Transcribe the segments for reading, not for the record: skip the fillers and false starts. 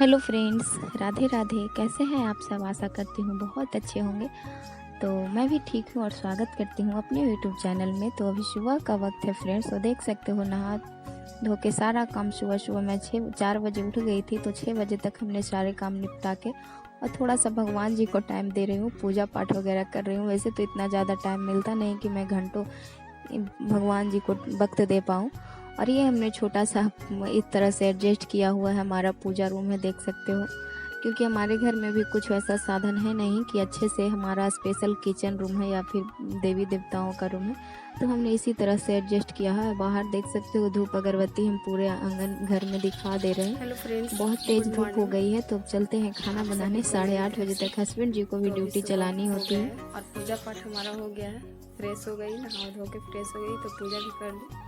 Hello friends, Radhe Radhe. कैसे हैं आप सब? आशा करती हूँ बहुत अच्छे होंगे। तो मैं भी ठीक हूँ और स्वागत करती हूँ अपने यूट्यूब चैनल में। तो अभी सुबह का वक्त है फ्रेंड्स, तो देख सकते हो नहा धो के सारा काम सुबह सुबह मैं 4 बजे उठ गई थी। तो 6 बजे तक हमने सारे काम निपटा के और थोड़ा सा भगवान जी को टाइम दे रही हूँ, पूजा पाठ वगैरह कर रही हूँ। वैसे तो इतना ज़्यादा टाइम मिलता नहीं कि मैं घंटों भगवान जी को वक्त दे पाऊँ। और ये हमने छोटा सा इस तरह से एडजस्ट किया हुआ है, हमारा पूजा रूम है, देख सकते हो। क्योंकि हमारे घर में भी कुछ वैसा साधन है नहीं कि अच्छे से हमारा स्पेशल किचन रूम है या फिर देवी देवताओं का रूम है। तो हमने इसी तरह से एडजस्ट किया है। बाहर देख सकते हो धूप अगरबत्ती हम पूरे आंगन घर में दिखा दे रहे हैं। हेलो फ्रेंड्स, बहुत तेज गुड धूप हो मॉर्निंग। गई है। तो अब चलते हैं खाना बनाने। 8:30 बजे तक हस्बैंड जी को भी तो अभी ड्यूटी सुबह चलानी हो होती गया है। और पूजा पाठ हमारा हो गया है। फ्रेश हो गई, नहा धो के फ्रेश हो गई तो पूजा भी कर ली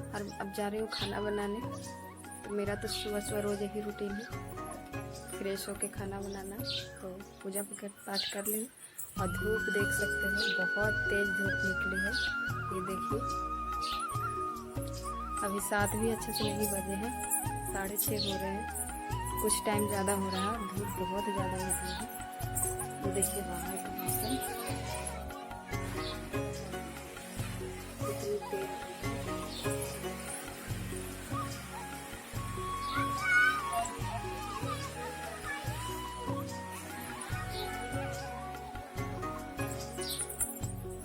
और अब जा रही हूँ खाना बनाने। तो मेरा तो सुबह सुबह रोज यही रूटीन है, फ्रेश होके खाना बनाना। तो पूजा पाठ कर ली और धूप देख सकते हो, बहुत तेज धूप निकली है। ये देखिए, अभी 7 भी अच्छे से नहीं बजे हैं, 6:30 हो रहे हैं। कुछ टाइम ज़्यादा हो रहा है, धूप बहुत ज़्यादा निकली है। तो देखिए बाहर का मौसम कितनी तेज।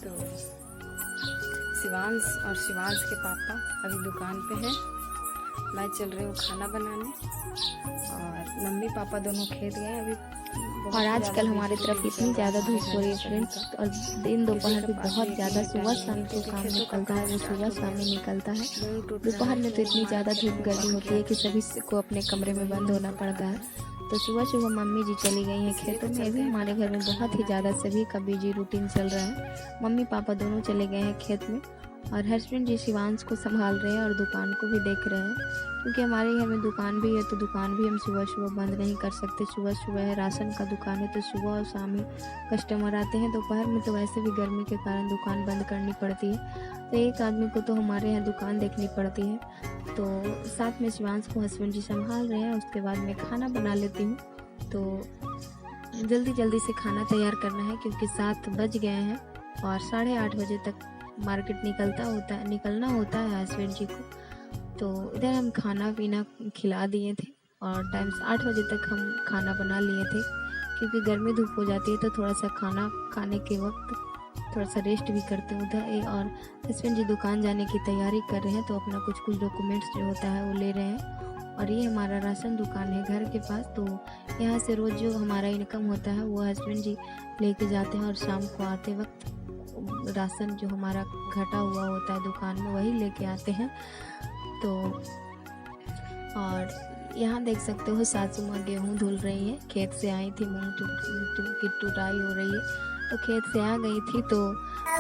तो शिवांश और शिवांश के पापा अभी दुकान पे हैं, मैं चल रही हूँ खाना बनाने और मम्मी पापा दोनों खेत गए अभी। और आजकल हमारी तरफ इतनी ज़्यादा धूप हो रही है फ्रेंड्स, और दिन दोपहर भी बहुत ज़्यादा, सुबह शाम जो काम निकलता है वो सुबह शाम ही निकलता है। दोपहर में तो इतनी ज़्यादा धूप गर्मी होती है कि सभी को अपने कमरे में बंद होना पड़ता है। तो सुबह सुबह मम्मी जी चली गई हैं खेतों में। अभी हमारे घर में बहुत ही ज़्यादा सभी का बिजी रूटीन चल रहा है। मम्मी पापा दोनों चले गए हैं खेत में और हस्बैंड जी शिवांश को संभाल रहे हैं और दुकान को भी देख रहे हैं। क्योंकि हमारे घर में दुकान भी है तो दुकान भी हम सुबह सुबह बंद नहीं कर सकते। सुबह सुबह है, राशन का दुकान है, तो सुबह और शाम ही कस्टमर आते हैं। दोपहर में तो वैसे भी गर्मी के कारण दुकान बंद करनी पड़ती है। तो एक आदमी को तो हमारे यहाँ दुकान देखनी पड़ती है। तो साथ में शिवांश को हस्बैंड जी संभाल रहे हैं। उसके बाद मैं खाना बना लेती हूँ। तो जल्दी जल्दी से खाना तैयार करना है क्योंकि 7 बज गए हैं और 8:30 बजे तक मार्केट निकलना होता है हस्बैंड जी को। तो इधर हम खाना पीना खिला दिए थे और टाइम से 8 बजे तक हम खाना बना लिए थे। क्योंकि गर्मी धूप हो जाती है तो थोड़ा सा खाना खाने के वक्त थोड़ा सा रेस्ट भी करते हैं उधर। और हस्बैंड जी दुकान जाने की तैयारी कर रहे हैं, तो अपना कुछ डॉक्यूमेंट्स जो होता है वो ले रहे हैं। और ये हमारा राशन दुकान है घर के पास, तो यहाँ से रोज़ जो हमारा इनकम होता है वो हस्बैंड जी लेके जाते हैं और शाम को आते वक्त राशन जो हमारा घटा हुआ होता है दुकान में वही लेके आते हैं। तो और यहाँ देख सकते हो सासू माँ गेहूँ धुल रही है। खेत से आई थी, मूंग की टुटाई हो रही है, तो खेत से आ गई थी तो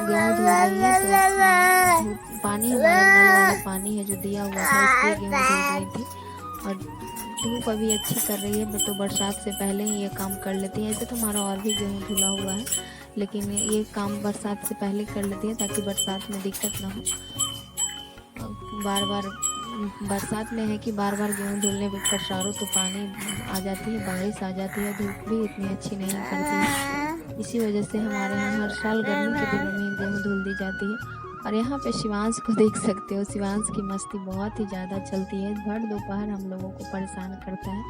गेहूँ धुल रही है। तो पानी हमारा नल वाला पानी है जो दिया हुआ था, इसलिए गेहूँ धुल रही थी। और धूप अभी अच्छी कर रही है तो बरसात से पहले ही ये काम कर लेती है। ऐसे तो हमारा और भी गेहूँ धुला हुआ है, लेकिन ये काम बरसात से पहले कर लेती है ताकि बरसात में दिक्कत ना हो। बार बार बरसात में है कि बार बार गेहूँ धुलने पर चारों तो पानी आ जाती है, बारिश आ जाती है, धूप भी इतनी अच्छी नहीं करती है। इसी वजह से हमारे यहाँ हर साल गर्मी के दिनों में गेहूँ धुल दी जाती है। और यहाँ पे शिवांश को देख सकते हो, शिवांश की मस्ती बहुत ही ज़्यादा चलती है। भर दोपहर हम लोगों को परेशान करता है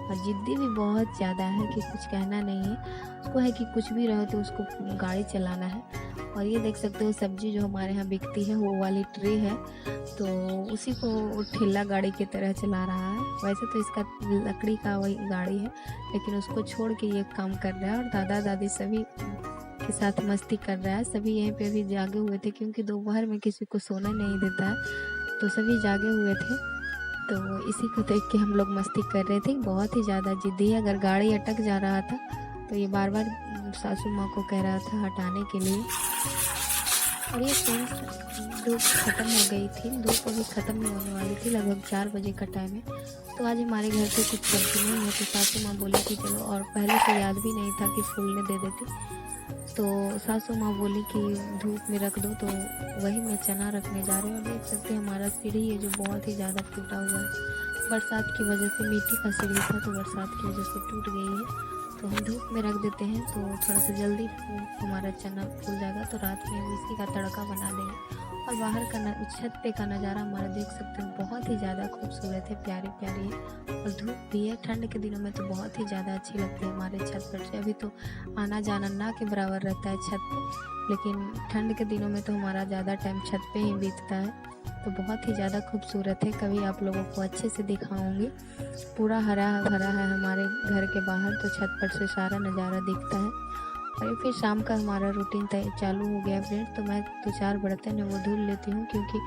और जिद्दी भी बहुत ज़्यादा है कि कुछ कहना नहीं है उसको, है कि कुछ भी रहो तो उसको गाड़ी चलाना है। और ये देख सकते हो सब्जी जो हमारे यहाँ बिकती है वो वाली ट्रे है, तो उसी को ठेला गाड़ी की तरह चला रहा है। वैसे तो इसका लकड़ी का वही गाड़ी है, लेकिन उसको छोड़ के ये काम कर रहा है। और दादा दादी सभी के साथ मस्ती कर रहा है। सभी यहीं पे भी जागे हुए थे क्योंकि दोपहर में किसी को सोना नहीं देता है, तो सभी जागे हुए थे। तो इसी को देख के हम लोग मस्ती कर रहे थे। बहुत ही ज़्यादा जिद्दी है, अगर गाड़ी अटक जा रहा था तो ये बार बार सासू माँ को कह रहा था हटाने के लिए। और ये धूप ख़त्म हो गई थी, धूप अभी ख़त्म ही होने वाली थी, लगभग 4 बजे का टाइम है। तो आज हमारे घर पे कुछ सब्जी नहीं है, तो सासू माँ बोली कि चलो, और पहले से याद भी नहीं था कि फूलने दे देती। तो सासू माँ बोली कि धूप में रख दो, तो वही मैं चना रखने जा रही हूँ। देख सकते हैं हमारा सीढ़ी है जो बहुत ही ज़्यादा टूटा हुआ है, बरसात की वजह से मिट्टी का सीढ़ी था, तो बरसात की वजह से टूट गई है। तो हम धूप में रख देते हैं तो थोड़ा सा जल्दी हमारा चना फूल जाएगा, तो रात में हम इसी का तड़का बना देंगे। और बाहर का छत पे का नज़ारा हमारा देख सकते हो, बहुत ही ज़्यादा खूबसूरत है, प्यारी प्यारी है। और धूप भी है, ठंड के दिनों में तो बहुत ही ज़्यादा अच्छी लगती है हमारे छत पर से। अभी तो आना जाना ना के बराबर रहता है छत पे, लेकिन ठंड के दिनों में तो हमारा ज़्यादा टाइम छत पे ही बीतता है। तो बहुत ही ज़्यादा खूबसूरत है, कभी आप लोगों को अच्छे से दिखाऊंगी। पूरा हरा भरा है हमारे घर के बाहर, तो छत पर से सारा नज़ारा दिखता है। और फिर शाम का हमारा रूटीन चालू हो गया फ्रेंड। तो मैं 2-4 बर्तन है वो धुल लेती हूँ, क्योंकि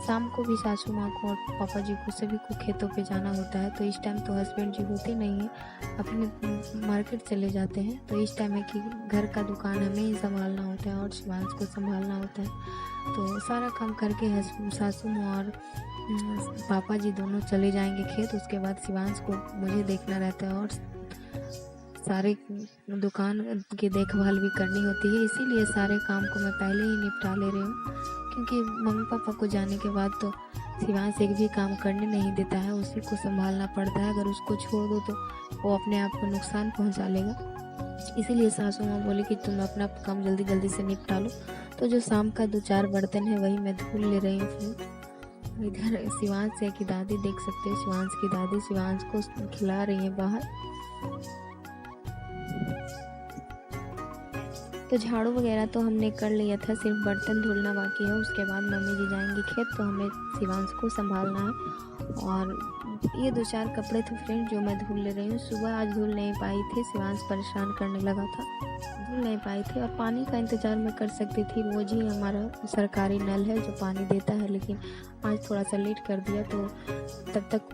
शाम को भी सासू माँ को और पापा जी को सभी को खेतों पे जाना होता है। तो इस टाइम तो हस्बैंड जी होते नहीं हैं, अपने मार्केट चले जाते हैं। तो इस टाइम है कि घर का दुकान हमें ही संभालना होता है और शिवांश को संभालना होता है। तो सारा काम करके सासू माँ और पापा जी दोनों चले जाएंगे खेत। उसके बाद शिवांश को मुझे देखना रहता है और सारे दुकान की देखभाल भी करनी होती है, इसीलिए सारे काम को मैं पहले ही निपटा ले रही हूँ। क्योंकि मम्मी पापा को जाने के बाद तो शिवांश एक भी काम करने नहीं देता है, उसी को संभालना पड़ता है। अगर उसको छोड़ दो तो वो अपने आप को नुकसान पहुँचा लेगा। इसीलिए सासू माँ बोली कि तुम अपना काम जल्दी जल्दी से निपटा लो। तो जो शाम का 2-4 बर्तन है वही मैं धुल ले रही हूँ। इधर शिवांश की दादी देख सकते हैं, शिवांश की दादी शिवांश को खिला रही है बाहर। तो झाड़ू वगैरह तो हमने कर लिया था, सिर्फ बर्तन धुलना बाकी है। उसके बाद मम्मी जी जाएंगी खेत, तो हमें शिवांश को संभालना है। और ये 2-4 कपड़े थे फ्रेंड जो मैं धुल ले रही हूँ। सुबह आज धुल नहीं पाई थी, शिवांश परेशान करने लगा था, धुल नहीं पाई थी। और पानी का इंतज़ार मैं कर सकती थी, रोज़ ही हमारा सरकारी नल है जो पानी देता है, लेकिन आज थोड़ा सा लेट कर दिया। तो तब तक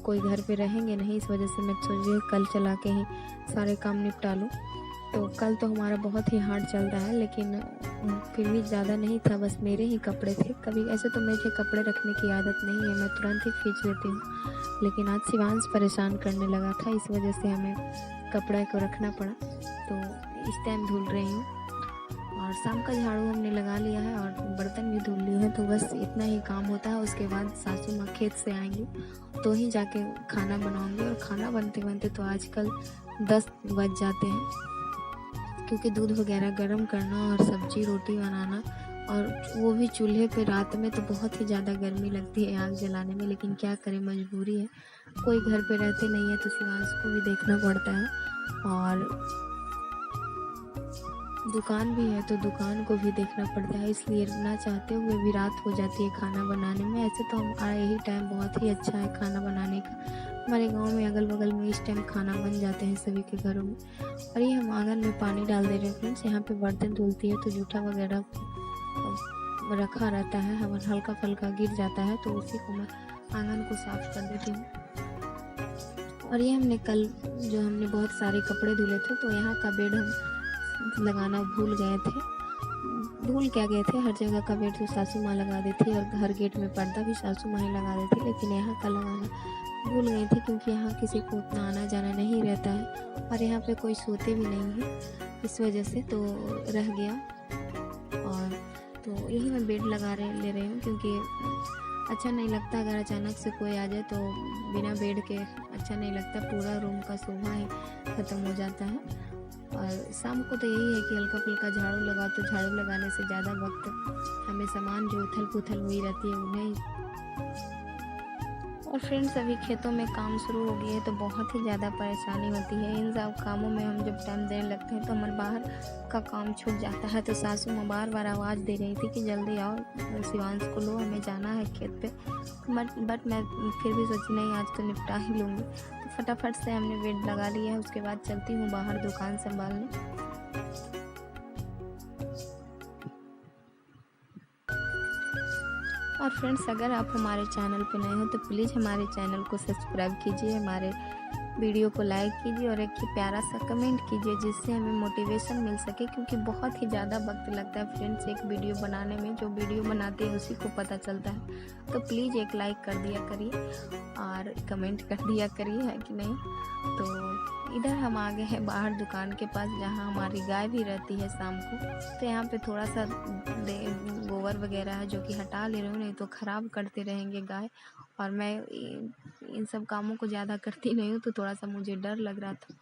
कोई घर पे रहेंगे नहीं, इस वजह से मैं सोची कल चला के ही सारे काम निपटा लूँ। तो कल तो हमारा बहुत ही हार्ड चल रहा है, लेकिन फिर भी ज़्यादा नहीं था, बस मेरे ही कपड़े थे। कभी ऐसे तो मुझे कपड़े रखने की आदत नहीं है, मैं तुरंत ही खींच लेती हूँ, लेकिन आज शिवांश परेशान करने लगा था, इस वजह से हमें कपड़े को रखना पड़ा। तो इस टाइम धुल रही हूँ। और शाम का झाड़ू हमने लगा लिया है और बर्तन भी धुल लिए हैं, तो बस इतना ही काम होता है। उसके बाद सासू माँ खेत से आएंगी तो ही जाके खाना बनाऊंगी। और खाना बनते बनते तो आजकल 10 बज जाते हैं, क्योंकि दूध वगैरह गर्म करना और सब्जी रोटी बनाना, और वो भी चूल्हे पे रात में तो बहुत ही ज़्यादा गर्मी लगती है आग जलाने में, लेकिन क्या करें, मजबूरी है। कोई घर पे रहते नहीं है तो शिवांश को भी देखना पड़ता है। और दुकान भी है तो दुकान को भी देखना पड़ता है, इसलिए ना चाहते हुए भी रात हो जाती है खाना बनाने में। ऐसे तो हमारा यही टाइम बहुत ही अच्छा है खाना बनाने का। हमारे गांव में अगल बगल में इस टाइम खाना बन जाते हैं सभी के घरों में। और ये हम आंगन में पानी डाल दे रहे हैं फ्रेंड्स। यहाँ पे बर्तन धुलती है तो जूठा वगैरह रखा रहता है, हमारा हल्का फल्का गिर जाता है, तो उसी को मैं आंगन को साफ कर देती हूँ। और ये हमने कल जो हमने बहुत सारे कपड़े धुले थे, तो यहाँ का बेड हम लगाना भूल गए थे। भूल क्या गए थे, हर जगह का बेड तो सासू माँ लगा देती और हर गेट में पर्दा भी सासू माँ ही लगा देती, लेकिन यहाँ का लगाना भूल गई थी, क्योंकि यहाँ किसी को उतना आना जाना नहीं रहता है और यहाँ पे कोई सोते भी नहीं है, इस वजह से तो रह गया। और तो यही मैं बेड ले रही हूँ, क्योंकि अच्छा नहीं लगता अगर अचानक से कोई आ जाए, तो बिना बेड के अच्छा नहीं लगता, पूरा रूम का शोभा ही ख़त्म हो जाता है। और शाम को तो यही है कि हल्का फुल्का झाड़ू लगाओ, तो झाड़ू लगाने से ज़्यादा वक्त हमें सामान जो उथल पुथल हुई रहती है उन्हें। और फ्रेंड्स अभी खेतों में काम शुरू हो गया है, तो बहुत ही ज़्यादा परेशानी होती है। इन सब कामों में हम जब टाइम देने लगते हैं तो हमारे बाहर का काम छूट जाता है। तो सासू माँ बार बार आवाज़ दे रही थी कि जल्दी आओ, शिवांश को लो, हमें जाना है खेत पे। बट मैं फिर भी सोची नहीं, आज तो निपटा ही लूँगी। तो फटाफट से हमने बेड लगा लिया है। उसके बाद चलती हूँ बाहर दुकान संभालने। और फ्रेंड्स अगर आप हमारे चैनल पर नए हो तो प्लीज़ हमारे चैनल को सब्सक्राइब कीजिए, हमारे वीडियो को लाइक कीजिए और एक प्यारा सा कमेंट कीजिए, जिससे हमें मोटिवेशन मिल सके। क्योंकि बहुत ही ज़्यादा वक्त लगता है फ्रेंड्स एक वीडियो बनाने में, जो वीडियो बनाते हैं उसी को पता चलता है। तो प्लीज़ एक लाइक कर दिया करिए और कमेंट कर दिया करिए, है कि नहीं। तो इधर हम आ गए हैं बाहर दुकान के पास, जहाँ हमारी गाय भी रहती है शाम को। तो यहाँ पे थोड़ा सा गोबर वगैरह है जो कि हटा ले रही हूँ, नहीं तो ख़राब करते रहेंगे गाय। और मैं इन सब कामों को ज़्यादा करती नहीं हूँ, तो थोड़ा सा मुझे डर लग रहा था।